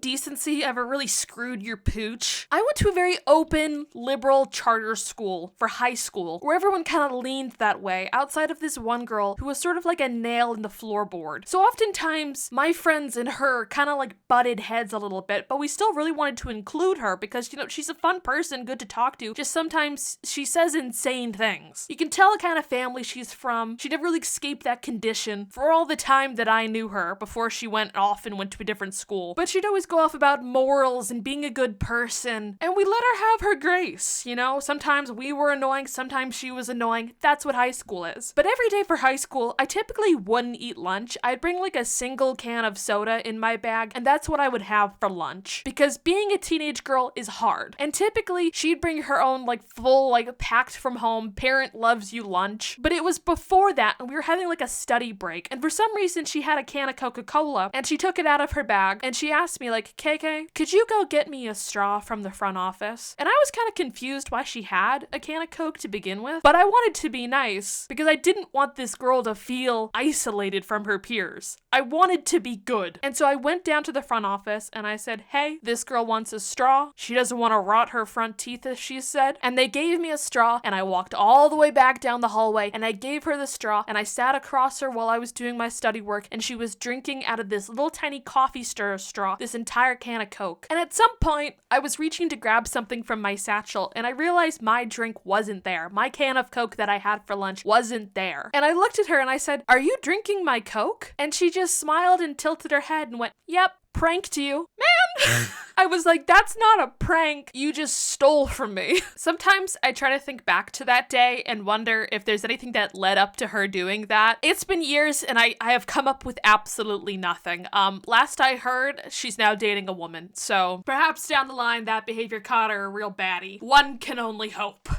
decency ever really screwed your pooch? I went to a very open, liberal charter school for high school, where everyone kind of leaned that way, outside of this one girl who was sort of like a nail in the floorboard. So oftentimes, my friends and her kind of like butted heads a little bit, but we still really wanted to include her because, she's a fun person, good to talk to, just sometimes she says insane things. You can tell the kind of family she's from. She never really escaped that condition for all the time that I knew her before she went off and went to a different school. But she'd always go off about morals and being a good person, and we let her have her grace, Sometimes we were annoying, sometimes she was annoying. That's what high school is. But every day for high school, I typically wouldn't eat lunch. I'd bring like a single can of soda in my bag, and that's what I would have for lunch. Because being a teenage girl is hard. And typically, she'd bring her own like full, like packed from home, parent loves you lunch. But it was before that, and we were having like a study break, and for some reason she had a can of Coca-Cola, and she took it out of her bag, and she asked me like, KK, could you go get me a straw from the front office? And I was kind of confused why she had a can of Coke to begin with, but I wanted to be nice because I didn't want this girl to feel isolated from her peers. I wanted to be good. And so I went down to the front office and I said, hey, this girl wants a straw. She doesn't want to rot her front teeth, as she said. And they gave me a straw, and I walked all the way back down the hallway and I gave her the straw, and I sat across her while I was doing my study work, and she was drinking out of this little tiny coffee stirrer straw, this entire can of Coke. And at some point, I was reaching to grab something from my satchel, and I realized my drink wasn't there. My can of Coke that I had for lunch wasn't there. And I looked at her and I said, are you drinking my Coke? And she just smiled and tilted her head and went, yep. Pranked you. Man! I was like, that's not a prank. You just stole from me. Sometimes I try to think back to that day and wonder if there's anything that led up to her doing that. It's been years and I have come up with absolutely nothing. Last I heard, she's now dating a woman. So perhaps down the line that behavior caught her a real baddie. One can only hope.